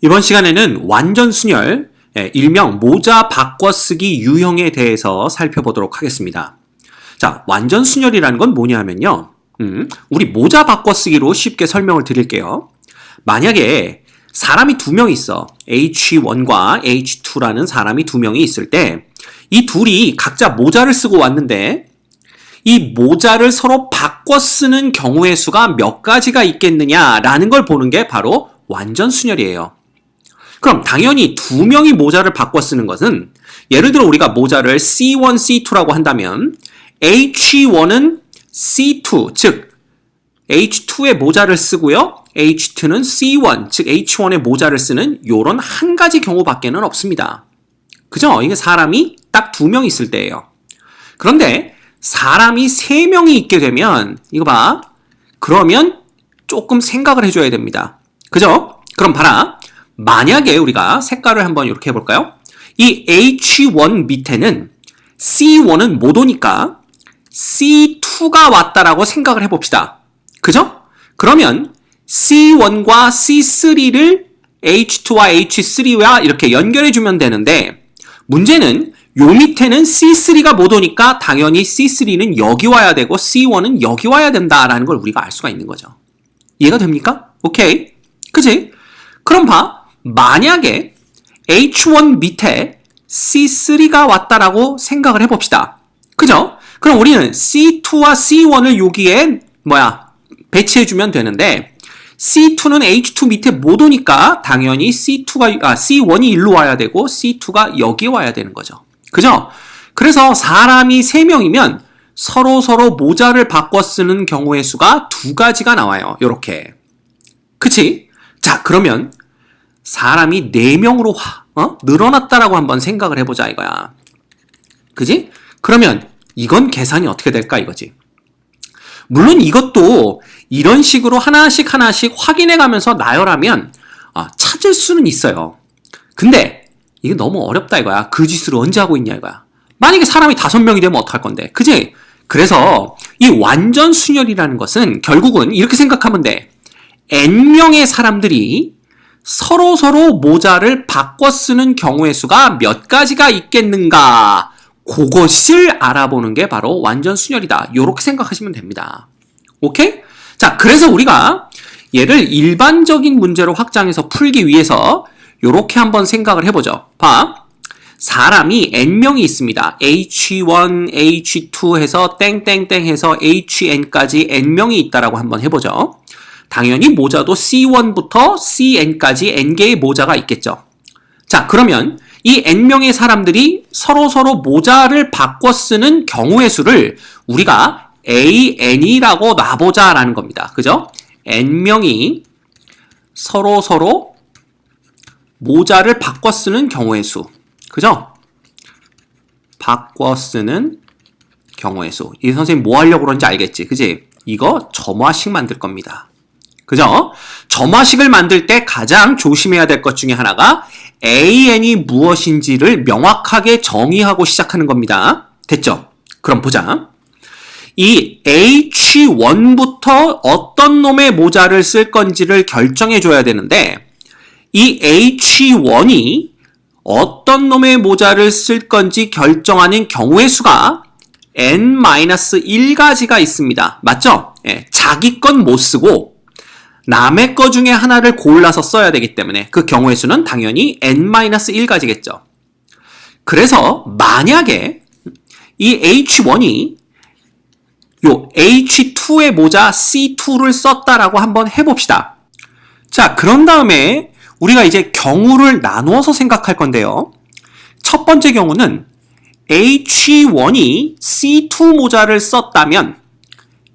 이번 시간에는 완전 순열, 일명 모자 바꿔쓰기 유형에 대해서 살펴보도록 하겠습니다. 자, 완전 순열이라는 건 뭐냐 하면요. 우리 모자 바꿔쓰기로 쉽게 설명을 드릴게요. 만약에 사람이 두 명 있어. H1과 H2라는 사람이 두 명이 있을 때 이 둘이 각자 모자를 쓰고 왔는데 이 모자를 서로 바꿔 쓰는 경우의 수가 몇 가지가 있겠느냐라는 걸 보는 게 바로 완전 순열이에요. 그럼 당연히 두 명이 모자를 바꿔 쓰는 것은 예를 들어 우리가 모자를 C1, C2라고 한다면 H1은 C2, 즉 H2의 모자를 쓰고요. H2는 C1, 즉 H1의 모자를 쓰는 요런 한 가지 경우밖에는 없습니다. 그죠? 이게 사람이 딱 두 명 있을 때예요. 그런데 사람이 세 명이 있게 되면 이거 봐. 그러면 조금 생각을 해줘야 됩니다. 그죠? 그럼 봐라. 만약에 우리가 색깔을 한번 이렇게 해볼까요? 이 H1 밑에는 C1은 못 오니까 C2가 왔다라고 생각을 해봅시다. 그죠? 그러면 C1과 C3를 H2와 H3와 이렇게 연결해주면 되는데 문제는 요 밑에는 C3가 못 오니까 당연히 C3는 여기 와야 되고 C1은 여기 와야 된다라는 걸 우리가 알 수가 있는 거죠. 이해가 됩니까? 오케이. 그치? 그럼 봐. 만약에 H1 밑에 C3가 왔다라고 생각을 해봅시다. 그죠? 그럼 우리는 C2와 C1을 여기에 배치해주면 되는데 C2는 H2 밑에 못 오니까 당연히 C1이 일로 와야 되고 C2가 여기 와야 되는 거죠. 그죠? 그래서 사람이 3명이면 서로 모자를 바꿔 쓰는 경우의 수가 두 가지가 나와요. 요렇게. 그치? 자, 그러면 사람이 4명으로 늘어났다라고 한번 생각을 해보자 이거야. 그지? 그러면 이건 계산이 어떻게 될까 이거지. 물론 이것도 이런 식으로 하나씩 확인해가면서 나열하면 찾을 수는 있어요. 근데 이게 너무 어렵다 이거야. 그 짓을 언제 하고 있냐 이거야. 만약에 사람이 5명이 되면 어떡할 건데. 그지? 그래서 이 완전 순열이라는 것은 결국은 이렇게 생각하면 돼. N명의 사람들이 서로 모자를 바꿔 쓰는 경우의 수가 몇 가지가 있겠는가. 그것을 알아보는 게 바로 완전 순열이다. 이렇게 생각하시면 됩니다. 오케이? 자, 그래서 우리가 얘를 일반적인 문제로 확장해서 풀기 위해서 이렇게 한번 생각을 해보죠. 봐. 사람이 N명이 있습니다. H1, H2 해서 땡땡땡 해서 HN까지 N명이 있다라고 한번 해보죠. 당연히 모자도 C1부터 CN까지 N개의 모자가 있겠죠. 자, 그러면 이 N명의 사람들이 서로 모자를 바꿔 쓰는 경우의 수를 우리가 AN이라고 놔보자라는 겁니다. 그죠? N명이 서로 모자를 바꿔 쓰는 경우의 수. 그죠? 바꿔 쓰는 경우의 수. 이 선생님 뭐 하려고 그런지 알겠지? 그지? 이거 점화식 만들 겁니다. 그죠? 점화식을 만들 때 가장 조심해야 될 것 중에 하나가 AN이 무엇인지를 명확하게 정의하고 시작하는 겁니다. 됐죠? 그럼 보자. 이 H1부터 어떤 놈의 모자를 쓸 건지를 결정해 줘야 되는데 이 H1이 어떤 놈의 모자를 쓸 건지 결정하는 경우의 수가 N-1가지가 있습니다. 맞죠? 예, 자기 건 못 쓰고 남의 거 중에 하나를 골라서 써야 되기 때문에 그 경우의 수는 당연히 N-1가지겠죠. 그래서 만약에 이 H1이 요 H2의 모자 C2를 썼다라고 한번 해봅시다. 자, 그런 다음에 우리가 이제 경우를 나누어서 생각할 건데요. 첫 번째 경우는 H1이 C2 모자를 썼다면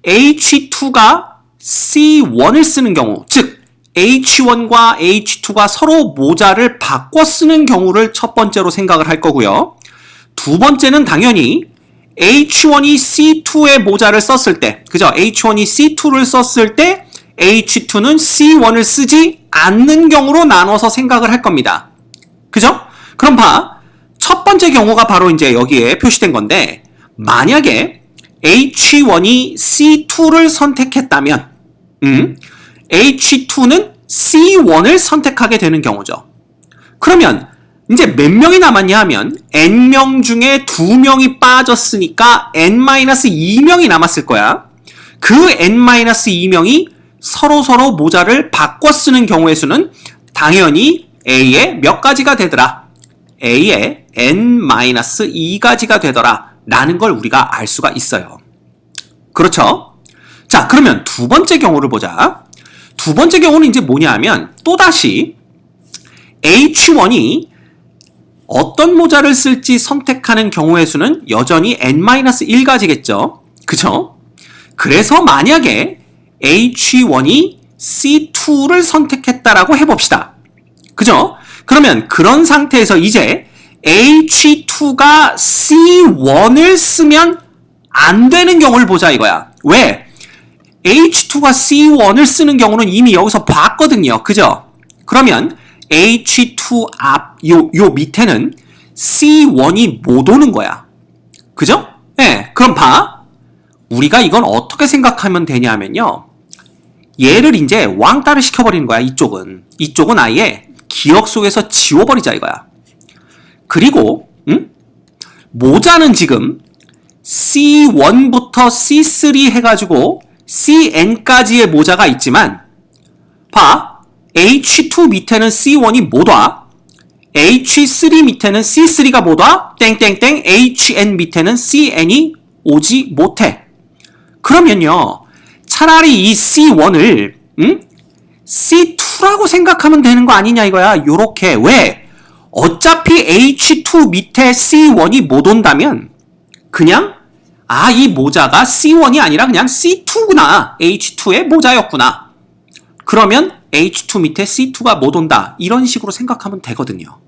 H2가 C1을 쓰는 경우, 즉 H1과 H2가 서로 모자를 바꿔 쓰는 경우를 첫 번째로 생각을 할 거고요. 두 번째는 당연히 H1이 C2의 모자를 썼을 때, 그죠? H1이 C2를 썼을 때 H2는 C1을 쓰지 않는 경우로 나눠서 생각을 할 겁니다. 그죠? 그럼 봐. 첫 번째 경우가 바로 이제 여기에 표시된 건데 만약에 H1이 C2를 선택했다면 H2는 C1을 선택하게 되는 경우죠. 그러면 이제 몇 명이 남았냐 하면 n명 중에 2명이 빠졌으니까 n-2명이 남았을 거야. 그 n-2명이 서로 모자를 바꿔 쓰는 경우의 수는 당연히 A의 몇 가지가 되더라. A의 n-2가지가 되더라. 라는 걸 우리가 알 수가 있어요. 그렇죠? 자, 그러면 두 번째 경우를 보자. 두 번째 경우는 이제 뭐냐 하면 또다시 H1이 어떤 모자를 쓸지 선택하는 경우의 수는 여전히 n-1가지겠죠. 그죠? 그래서 만약에 H1이 C2를 선택했다라고 해봅시다. 그죠? 그러면 그런 상태에서 이제 H2가 C1을 쓰면 안 되는 경우를 보자 이거야. 왜? H2가 C1을 쓰는 경우는 이미 여기서 봤거든요. 그죠? 그러면 H2 요 밑에는 C1이 못 오는 거야. 그죠? 네, 그럼 봐. 우리가 이건 어떻게 생각하면 되냐면요. 얘를 이제 왕따를 시켜버리는 거야, 이쪽은. 이쪽은 아예 기억 속에서 지워버리자 이거야. 그리고, 모자는 지금 C1부터 C3 해가지고 CN까지의 모자가 있지만, 봐. H2 밑에는 C1이 못 와. H3 밑에는 C3가 못 와. 땡땡땡 HN 밑에는 CN이 오지 못해. 그러면요. 차라리 이 C1을 C2라고 생각하면 되는 거 아니냐 이거야. 요렇게. 왜? 어차피 H2 밑에 C1이 못 온다면 그냥 이 모자가 C1이 아니라 그냥 C2구나. H2의 모자였구나. 그러면 H2 밑에 C2가 못 온다. 이런 식으로 생각하면 되거든요.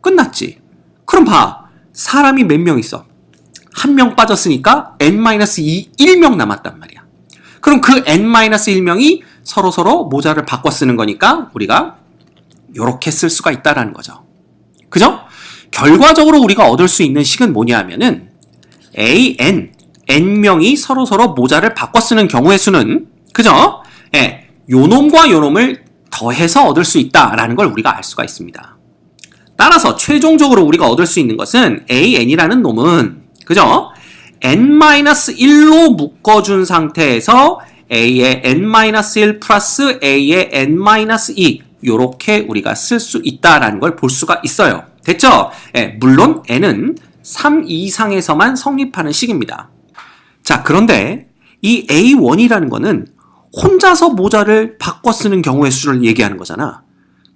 끝났지. 그럼 봐. 사람이 몇 명 있어? 한 명 빠졌으니까 n-1명 남았단 말이야. 그럼 그 n-1명이 서로 모자를 바꿔 쓰는 거니까 우리가 이렇게 쓸 수가 있다라는 거죠. 그죠? 결과적으로 우리가 얻을 수 있는 식은 뭐냐 하면은 n명이 서로 모자를 바꿔 쓰는 경우의 수는 그죠? 예. 요놈과 요놈을 더해서 얻을 수 있다라는 걸 우리가 알 수가 있습니다. 따라서 최종적으로 우리가 얻을 수 있는 것은 AN이라는 놈은 그죠? n-1로 묶어준 상태에서 A의 n-1 플러스 A의 n-2 요렇게 우리가 쓸 수 있다라는 걸 볼 수가 있어요. 됐죠? 예, 물론 n은 3 이상에서만 성립하는 식입니다. 자, 그런데 이 A1이라는 거는 혼자서 모자를 바꿔 쓰는 경우의 수를 얘기하는 거잖아.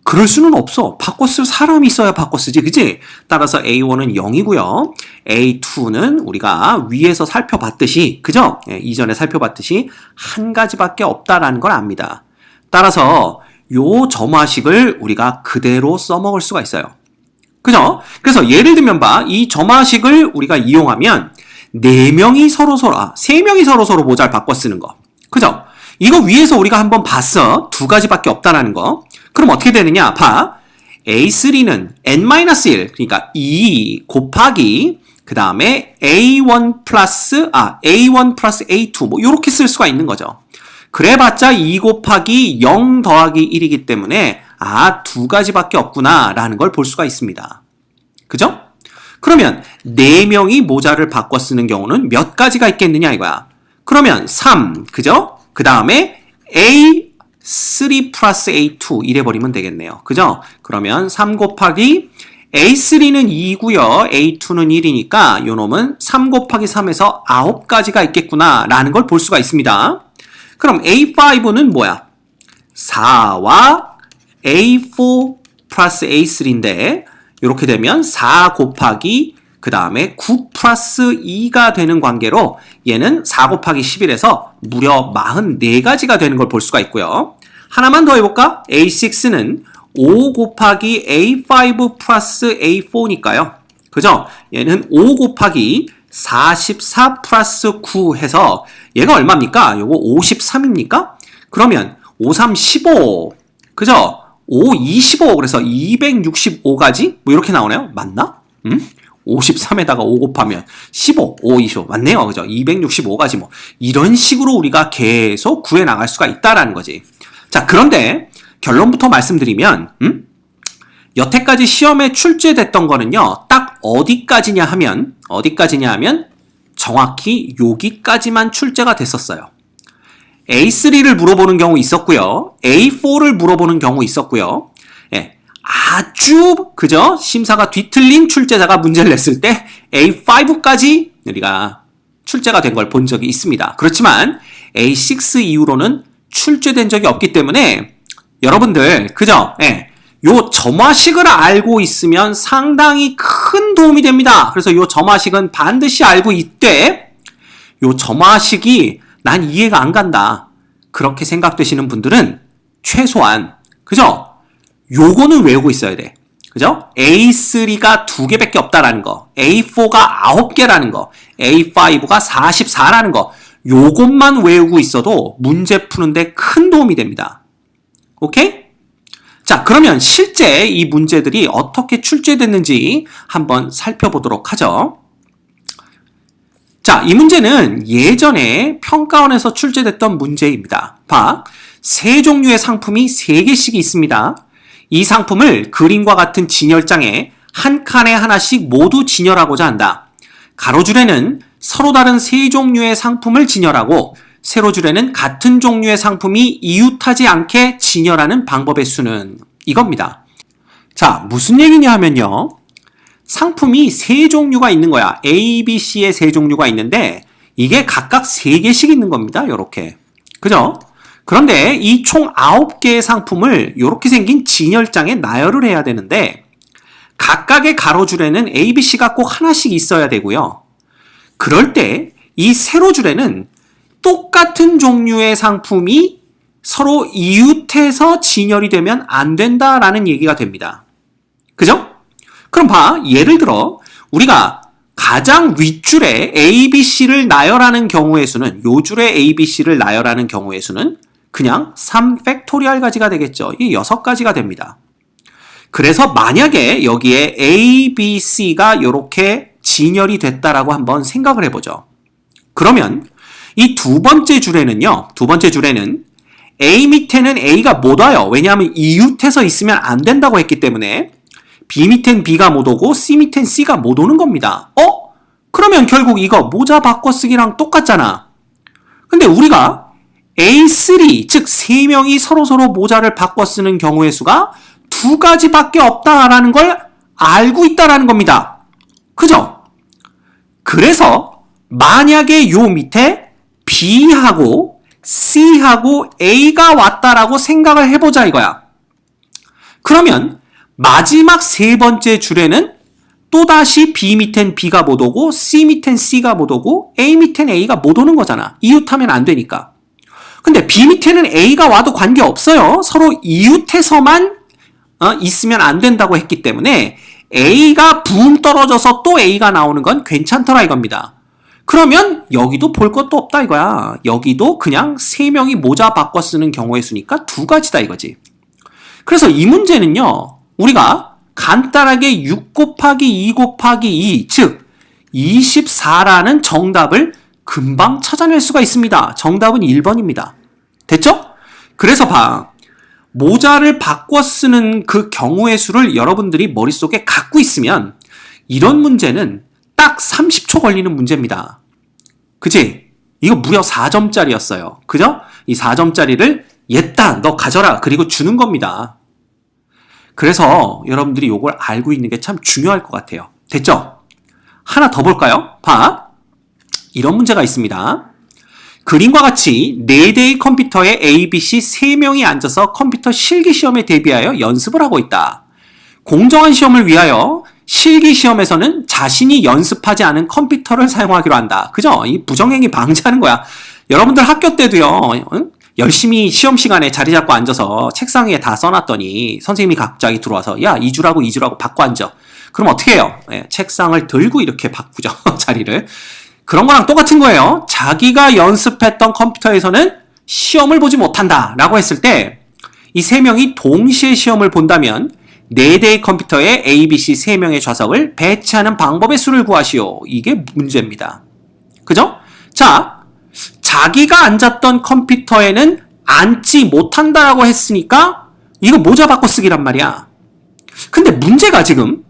그럴 수는 없어. 바꿔 쓸 사람이 있어야 바꿔 쓰지, 그지? 따라서 A1은 0이고요. A2는 우리가 위에서 살펴봤듯이, 그죠? 예, 이전에 살펴봤듯이 한 가지밖에 없다라는 걸 압니다. 따라서 요 점화식을 우리가 그대로 써먹을 수가 있어요. 그죠? 그래서 예를 들면 봐. 이 점화식을 우리가 이용하면 3명이 서로 모자를 바꿔 쓰는 거. 그죠? 이거 위에서 우리가 한번 봤어. 2가지밖에 없다라는 거. 그럼 어떻게 되느냐? 봐. A3는 n-1, 그러니까 2 곱하기 그 다음에 A1 플러스 A2 뭐 이렇게 쓸 수가 있는 거죠. 그래봤자 2 곱하기 0 더하기 1이기 때문에 2가지밖에 없구나 라는 걸 볼 수가 있습니다. 그죠? 그러면 4명이 모자를 바꿔 쓰는 경우는 몇 가지가 있겠느냐 이거야. 그러면 3, 그죠? 그 다음에 A3 플러스 A2 이래버리면 되겠네요. 그죠? 그러면 3 곱하기 A3는 2고요. A2는 1이니까 요놈은 3 곱하기 3에서 9가지가 있겠구나 라는 걸 볼 수가 있습니다. 그럼 A5는 뭐야? 4와 A4 플러스 A3인데 이렇게 되면 4 곱하기 그 다음에 9 플러스 2가 되는 관계로 얘는 4 곱하기 11에서 무려 44가지가 되는 걸 볼 수가 있고요. 하나만 더 해볼까? A6는 5 곱하기 A5 플러스 A4니까요. 그죠? 얘는 5 곱하기 44 플러스 9 해서 얘가 얼마입니까? 요거 53입니까? 그러면 5, 3, 15. 그죠? 5, 25. 그래서 265가지? 뭐 이렇게 나오네요. 맞나? 53에다가 5 곱하면 15, 5, 25. 맞네요. 그죠? 265가지 뭐. 이런 식으로 우리가 계속 구해 나갈 수가 있다라는 거지. 자, 그런데 결론부터 말씀드리면 여태까지 시험에 출제됐던 거는요. 딱 어디까지냐 하면 정확히 여기까지만 출제가 됐었어요. A3를 물어보는 경우 있었고요. A4를 물어보는 경우 있었고요. 예, 아주 그죠? 심사가 뒤틀린 출제자가 문제를 냈을 때 A5까지 우리가 출제가 된 걸 본 적이 있습니다. 그렇지만 A6 이후로는 출제된 적이 없기 때문에 여러분들 그죠? 예, 요 점화식을 알고 있으면 상당히 큰 도움이 됩니다. 그래서 요 점화식은 반드시 알고 있되 요 점화식이 난 이해가 안 간다. 그렇게 생각되시는 분들은 최소한 그죠? 요거는 외우고 있어야 돼. 그죠? A3가 2개밖에 없다라는 거, A4가 9개라는 거, A5가 44라는 거, 요것만 외우고 있어도 문제 푸는데 큰 도움이 됩니다. 오케이? 자, 그러면 실제 이 문제들이 어떻게 출제됐는지 한번 살펴보도록 하죠. 자, 이 문제는 예전에 평가원에서 출제됐던 문제입니다. 봐, 세 종류의 상품이 3개씩이 있습니다. 이 상품을 그림과 같은 진열장에 한 칸에 하나씩 모두 진열하고자 한다. 가로줄에는 서로 다른 세 종류의 상품을 진열하고 세로줄에는 같은 종류의 상품이 이웃하지 않게 진열하는 방법의 수는 이겁니다. 자, 무슨 얘기냐 하면요. 상품이 세 종류가 있는 거야. A, B, C의 세 종류가 있는데 이게 각각 3개씩 있는 겁니다. 요렇게. 그죠? 그런데 이 총 9개의 상품을 요렇게 생긴 진열장에 나열을 해야 되는데 각각의 가로줄에는 A, B, C가 꼭 하나씩 있어야 되고요. 그럴 때 이 세로줄에는 똑같은 종류의 상품이 서로 이웃해서 진열이 되면 안 된다라는 얘기가 됩니다. 그죠? 그럼 봐, 예를 들어 우리가 가장 윗줄에 A, B, C를 나열하는 경우의 수는 요 줄에 A, B, C를 나열하는 경우의 수는 그냥 3팩토리얼 가지가 되겠죠. 이 6가지가 됩니다. 그래서 만약에 여기에 A, B, C가 이렇게 진열이 됐다라고 한번 생각을 해보죠. 그러면 이 두 번째 줄에는요. A 밑에는 A가 못 와요. 왜냐하면 이웃해서 있으면 안 된다고 했기 때문에 B 밑엔 B가 못 오고 C 밑엔 C가 못 오는 겁니다. 그러면 결국 이거 모자 바꿔쓰기랑 똑같잖아. 근데 우리가 A3, 즉 3명이 서로서로 모자를 바꿔쓰는 경우의 수가 2가지밖에 없다라는 걸 알고 있다라는 겁니다. 그죠? 그래서 만약에 요 밑에 B하고 C하고 A가 왔다라고 생각을 해보자 이거야. 그러면 마지막 세 번째 줄에는 또다시 B 밑엔 B가 못 오고 C 밑엔 C가 못 오고 A 밑엔 A가 못 오는 거잖아. 이웃하면 안 되니까. 근데 B 밑에는 A가 와도 관계없어요. 서로 이웃해서만 있으면 안 된다고 했기 때문에 A가 붕 떨어져서 또 A가 나오는 건 괜찮더라 이겁니다. 그러면 여기도 볼 것도 없다 이거야. 여기도 그냥 3명이 모자 바꿔 쓰는 경우의 수니까 2가지다 이거지. 그래서 이 문제는요. 우리가 간단하게 6 곱하기 2 곱하기 2, 즉 24라는 정답을 금방 찾아낼 수가 있습니다. 정답은 1번입니다. 됐죠? 그래서 봐. 모자를 바꿔 쓰는 그 경우의 수를 여러분들이 머릿속에 갖고 있으면 이런 문제는 딱 30초 걸리는 문제입니다. 그치? 이거 무려 4점짜리였어요. 그죠? 이 4점짜리를 얘다 너 가져라 그리고 주는 겁니다. 그래서 여러분들이 이걸 알고 있는 게 참 중요할 것 같아요. 됐죠? 하나 더 볼까요? 봐. 이런 문제가 있습니다. 그림과 같이 4대의 컴퓨터에 A, B, C 3명이 앉아서 컴퓨터 실기시험에 대비하여 연습을 하고 있다. 공정한 시험을 위하여 실기시험에서는 자신이 연습하지 않은 컴퓨터를 사용하기로 한다. 그죠? 이 부정행위 방지하는 거야. 여러분들 학교 때도요. 열심히 시험 시간에 자리 잡고 앉아서 책상 위에 다 써놨더니 선생님이 갑자기 들어와서 야, 2주라고 바꿔 앉아. 그럼 어떻게 해요? 책상을 들고 이렇게 바꾸죠. 자리를. 그런 거랑 똑같은 거예요. 자기가 연습했던 컴퓨터에서는 시험을 보지 못한다 라고 했을 때 이 3명이 동시에 시험을 본다면 4대의 컴퓨터에 A, B, C 3명의 좌석을 배치하는 방법의 수를 구하시오. 이게 문제입니다. 그죠? 자, 자기가 앉았던 컴퓨터에는 앉지 못한다라고 했으니까 이거 모자 바꿔 쓰기란 말이야. 근데 문제가 지금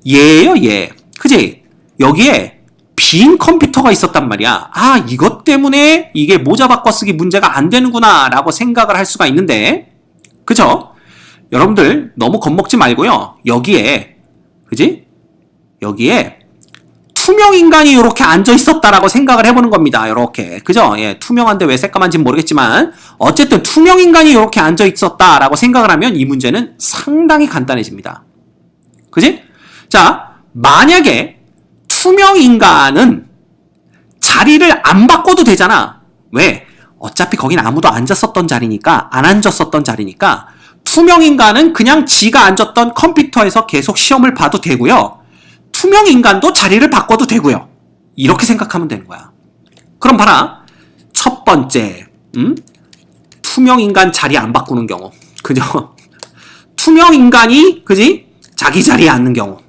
얘예요, 얘. 그지? 여기에 빈 컴퓨터가 있었단 말이야. 아, 이것 때문에 이게 모자 바꿔 쓰기 문제가 안 되는구나 라고 생각을 할 수가 있는데, 그죠? 여러분들 너무 겁먹지 말고요. 여기에, 그지? 여기에 투명 인간이 이렇게 앉아 있었다라고 생각을 해보는 겁니다. 이렇게, 그죠? 예, 투명한데 왜 새까만지는 모르겠지만 어쨌든 투명 인간이 이렇게 앉아 있었다라고 생각을 하면 이 문제는 상당히 간단해집니다. 그지? 자, 만약에 투명 인간은 자리를 안 바꿔도 되잖아. 왜? 어차피 거긴 아무도 앉았었던 자리니까, 안 앉았었던 자리니까 투명 인간은 그냥 지가 앉았던 컴퓨터에서 계속 시험을 봐도 되고요. 투명 인간도 자리를 바꿔도 되고요. 이렇게 생각하면 되는 거야. 그럼 봐라. 첫 번째, 투명 인간 자리 안 바꾸는 경우. 그죠? 투명 인간이, 그지? 자기 자리에 앉는 경우.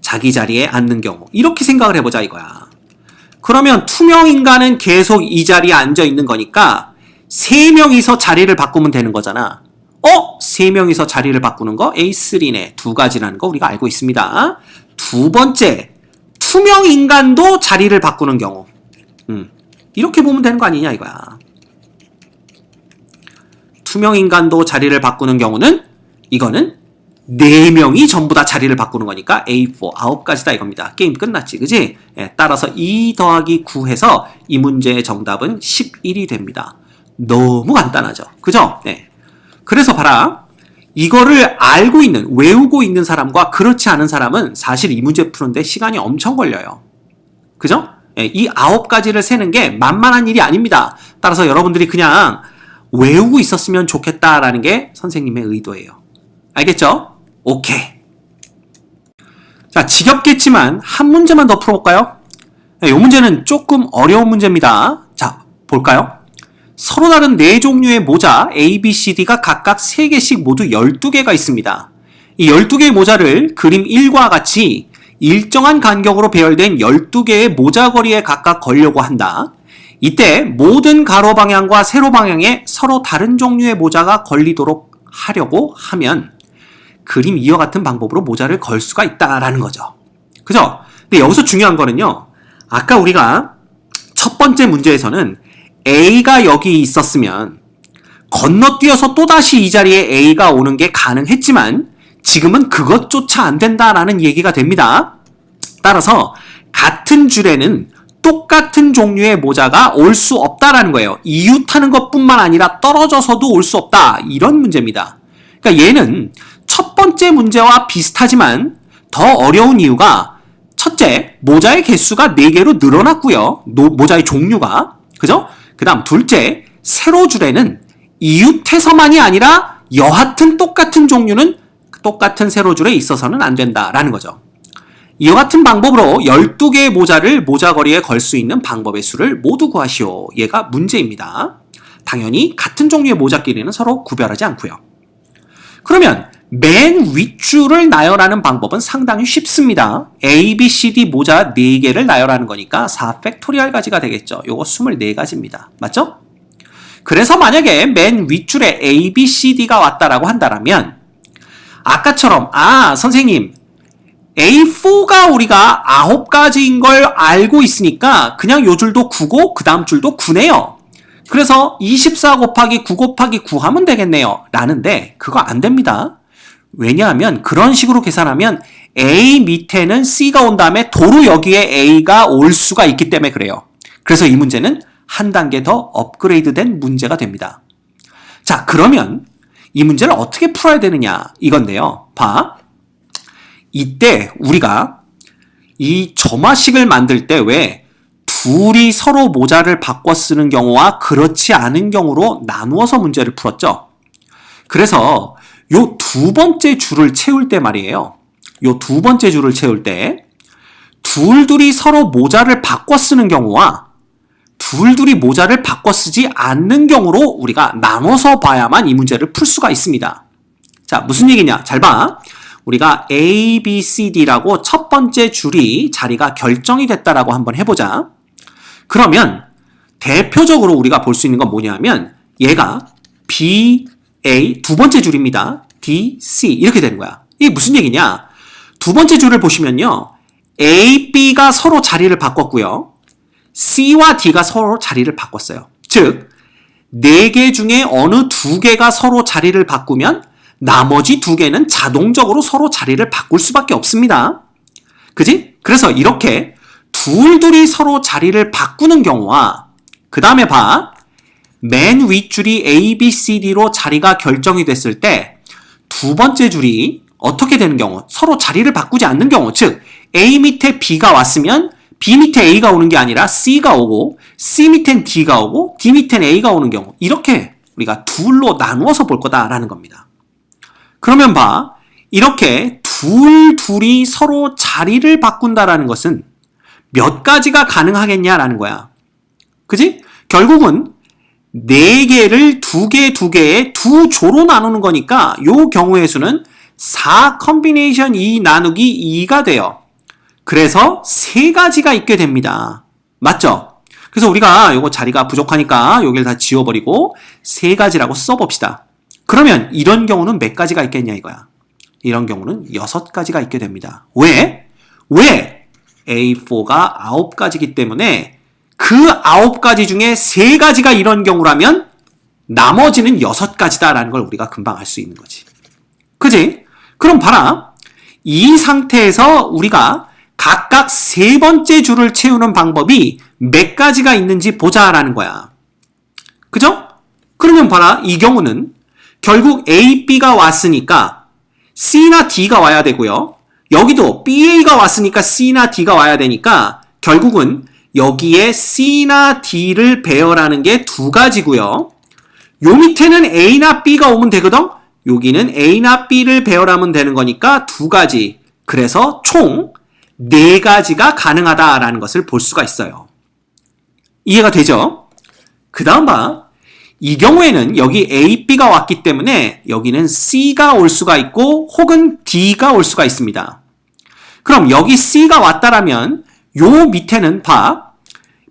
자기 자리에 앉는 경우. 이렇게 생각을 해보자 이거야. 그러면 투명 인간은 계속 이 자리에 앉아 있는 거니까 3명이서 자리를 바꾸면 되는 거잖아. 3명이서 자리를 바꾸는 거 A3네. 2가지라는 거 우리가 알고 있습니다. 두 번째, 투명 인간도 자리를 바꾸는 경우. 이렇게 보면 되는 거 아니냐 이거야. 투명 인간도 자리를 바꾸는 경우는 이거는 4명이 전부 다 자리를 바꾸는 거니까 A4, 9가지다 이겁니다. 게임 끝났지, 그지? 예, 따라서 2 더하기 9 해서 이 문제의 정답은 11이 됩니다. 너무 간단하죠? 그죠? 네. 그래서 봐라. 이거를 알고 있는, 외우고 있는 사람과 그렇지 않은 사람은 사실 이 문제 푸는데 시간이 엄청 걸려요. 그죠? 예, 이 9가지를 세는 게 만만한 일이 아닙니다. 따라서 여러분들이 그냥 외우고 있었으면 좋겠다라는 게 선생님의 의도예요. 알겠죠? 오케이. 자, 지겹겠지만 한 문제만 더 풀어볼까요? 이 문제는 조금 어려운 문제입니다. 자, 볼까요? 서로 다른 4종류의 모자 A, B, C, D가 각각 3개씩 모두 12개가 있습니다. 이 12개의 모자를 그림 1과 같이 일정한 간격으로 배열된 12개의 모자 거리에 각각 걸려고 한다. 이때 모든 가로 방향과 세로 방향에 서로 다른 종류의 모자가 걸리도록 하려고 하면 그림 2와 같은 방법으로 모자를 걸 수가 있다라는 거죠. 그죠? 근데 여기서 중요한 거는요. 아까 우리가 첫 번째 문제에서는 A가 여기 있었으면 건너뛰어서 또다시 이 자리에 A가 오는 게 가능했지만 지금은 그것조차 안 된다라는 얘기가 됩니다. 따라서 같은 줄에는 똑같은 종류의 모자가 올 수 없다라는 거예요. 이웃하는 것뿐만 아니라 떨어져서도 올 수 없다. 이런 문제입니다. 그러니까 얘는 첫 번째 문제와 비슷하지만 더 어려운 이유가 첫째, 모자의 개수가 4개로 늘어났고요. 모자의 종류가. 그죠? 그 다음 둘째, 세로줄에는 이웃해서만이 아니라 여하튼 똑같은 종류는 똑같은 세로줄에 있어서는 안 된다라는 거죠. 이와 같은 방법으로 12개의 모자를 모자거리에 걸 수 있는 방법의 수를 모두 구하시오. 얘가 문제입니다. 당연히 같은 종류의 모자끼리는 서로 구별하지 않고요. 그러면 맨 윗줄을 나열하는 방법은 상당히 쉽습니다. A, B, C, D 모자 4개를 나열하는 거니까 4팩토리얼 가지가 되겠죠. 요거 24가지입니다. 맞죠? 그래서 만약에 맨 윗줄에 A, B, C, D가 왔다라고 한다면 아까처럼 선생님 A4가 우리가 9가지인 걸 알고 있으니까 그냥 요 줄도 9고 그 다음 줄도 9네요. 그래서 24 곱하기 9 곱하기 9 하면 되겠네요. 라는데 그거 안 됩니다. 왜냐하면 그런 식으로 계산하면 A 밑에는 C가 온 다음에 도로 여기에 A가 올 수가 있기 때문에 그래요. 그래서 이 문제는 한 단계 더 업그레이드된 문제가 됩니다. 자, 그러면 이 문제를 어떻게 풀어야 되느냐 이건데요. 봐. 이때 우리가 이 점화식을 만들 때 왜 둘이 서로 모자를 바꿔 쓰는 경우와 그렇지 않은 경우로 나누어서 문제를 풀었죠. 그래서 요 두 번째 줄을 채울 때 말이에요. 요 두 번째 줄을 채울 때 둘이 서로 모자를 바꿔 쓰는 경우와 둘이 모자를 바꿔 쓰지 않는 경우로 우리가 나눠서 봐야만 이 문제를 풀 수가 있습니다. 자, 무슨 얘기냐? 잘 봐. 우리가 A, B, C, D라고 첫 번째 줄이 자리가 결정이 됐다라고 한번 해보자. 그러면 대표적으로 우리가 볼 수 있는 건 뭐냐면 얘가 B, A, 두 번째 줄입니다. D, C 이렇게 되는 거야. 이게 무슨 얘기냐? 두 번째 줄을 보시면요. A, B가 서로 자리를 바꿨고요. C와 D가 서로 자리를 바꿨어요. 즉, 4개 중에 어느 2개가 서로 자리를 바꾸면 나머지 2개는 자동적으로 서로 자리를 바꿀 수밖에 없습니다. 그지? 그래서 이렇게 둘이 서로 자리를 바꾸는 경우와 그 다음에 봐. 맨 윗줄이 A, B, C, D로 자리가 결정이 됐을 때 두 번째 줄이 어떻게 되는 경우? 서로 자리를 바꾸지 않는 경우. 즉, A 밑에 B가 왔으면 B 밑에 A가 오는 게 아니라 C가 오고 C 밑엔 D가 오고 D 밑엔 A가 오는 경우. 이렇게 우리가 둘로 나누어서 볼 거다라는 겁니다. 그러면 봐. 이렇게 둘이 서로 자리를 바꾼다라는 것은 몇 가지가 가능하겠냐라는 거야. 그지? 결국은 4개를 2개의 두 조로 나누는 거니까 요 경우의 수는 4 컨비네이션 2 나누기 2가 돼요. 그래서 3가지가 있게 됩니다. 맞죠? 그래서 우리가 요거 자리가 부족하니까 여기를 다 지워버리고 3가지라고 써봅시다. 그러면 이런 경우는 몇 가지가 있겠냐 이거야. 이런 경우는 6가지가 있게 됩니다. 왜? A4가 9가지이기 때문에 그 9가지 중에 3가지가 이런 경우라면 나머지는 6가지다라는 걸 우리가 금방 알 수 있는 거지. 그지? 그럼 봐라. 이 상태에서 우리가 각각 3번째 줄을 채우는 방법이 몇 가지가 있는지 보자라는 거야. 그죠? 그러면 봐라. 이 경우는 결국 A, B가 왔으니까 C나 D가 와야 되고요. 여기도 BA가 왔으니까 C나 D가 와야 되니까 결국은 여기에 C나 D를 배열하는 게 2가지고요. 요 밑에는 A나 B가 오면 되거든? 여기는 A나 B를 배열하면 되는 거니까 2가지. 그래서 총 4가지가 가능하다라는 것을 볼 수가 있어요. 이해가 되죠? 그 다음 봐. 이 경우에는 여기 A, B가 왔기 때문에 여기는 C가 올 수가 있고 혹은 D가 올 수가 있습니다. 그럼 여기 C가 왔다라면 요 밑에는 봐.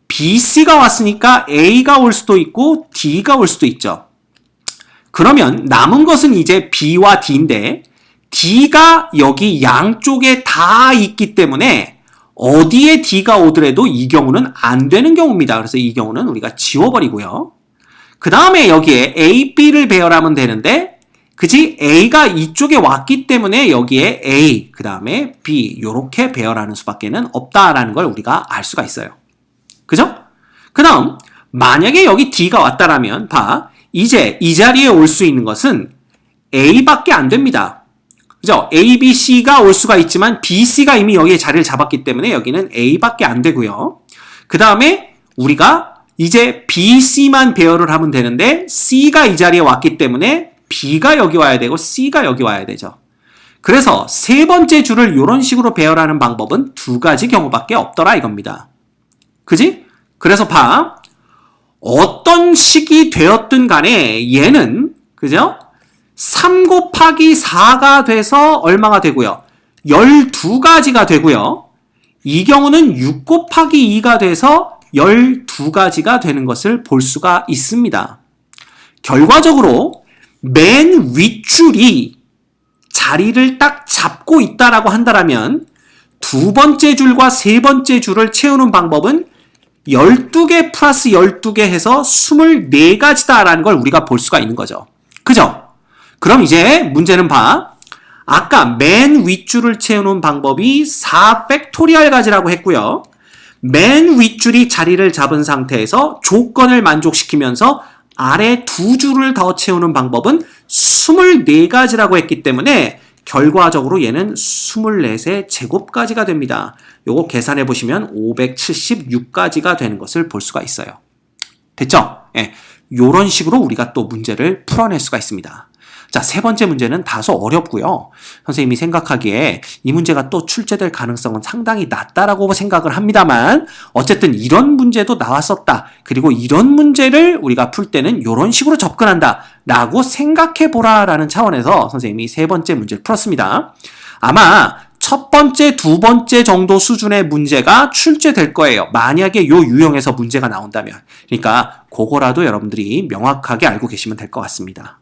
B, C가 왔으니까 A가 올 수도 있고 D가 올 수도 있죠. 그러면 남은 것은 이제 B와 D인데 D가 여기 양쪽에 다 있기 때문에 어디에 D가 오더라도 이 경우는 안 되는 경우입니다. 그래서 이 경우는 우리가 지워버리고요. 그 다음에 여기에 A, B를 배열하면 되는데 그지? A가 이쪽에 왔기 때문에 여기에 A, 그 다음에 B 이렇게 배열하는 수밖에는 없다라는 걸 우리가 알 수가 있어요. 그죠? 그 다음 만약에 여기 D가 왔다라면 봐. 이제 이 자리에 올 수 있는 것은 A밖에 안 됩니다. 그죠? A, B, C가 올 수가 있지만 B, C가 이미 여기에 자리를 잡았기 때문에 여기는 A밖에 안 되고요. 그 다음에 우리가 이제 B, C만 배열을 하면 되는데 C가 이 자리에 왔기 때문에 B가 여기 와야 되고 C가 여기 와야 되죠. 그래서 3번째 줄을 이런 식으로 배열하는 방법은 2가지 경우밖에 없더라 이겁니다. 그지? 그래서 봐. 어떤 식이 되었든 간에 얘는 그죠? 3 곱하기 4가 돼서 얼마가 되고요? 12가지가 되고요. 이 경우는 6 곱하기 2가 돼서 12가지가 되는 것을 볼 수가 있습니다. 결과적으로 맨 윗줄이 자리를 딱 잡고 있다라고 한다면 두 번째 줄과 세 번째 줄을 채우는 방법은 12개 플러스 12개 해서 24가지다라는 걸 우리가 볼 수가 있는 거죠. 그죠? 그럼 이제 문제는 봐. 아까 맨 윗줄을 채우는 방법이 4팩토리얼 가지라고 했고요. 맨 윗줄이 자리를 잡은 상태에서 조건을 만족시키면서 아래 두 줄을 더 채우는 방법은 24가지라고 했기 때문에 결과적으로 얘는 24의 제곱가지가 됩니다. 요거 계산해 보시면 576가지가 되는 것을 볼 수가 있어요. 됐죠? 예. 요런 식으로 우리가 또 문제를 풀어낼 수가 있습니다. 자, 세 번째 문제는 다소 어렵고요. 선생님이 생각하기에 이 문제가 또 출제될 가능성은 상당히 낮다라고 생각을 합니다만 어쨌든 이런 문제도 나왔었다. 그리고 이런 문제를 우리가 풀 때는 이런 식으로 접근한다 라고 생각해보라라는 차원에서 선생님이 세 번째 문제를 풀었습니다. 아마 첫 번째, 두 번째 정도 수준의 문제가 출제될 거예요. 만약에 요 유형에서 문제가 나온다면. 그러니까 그거라도 여러분들이 명확하게 알고 계시면 될 것 같습니다.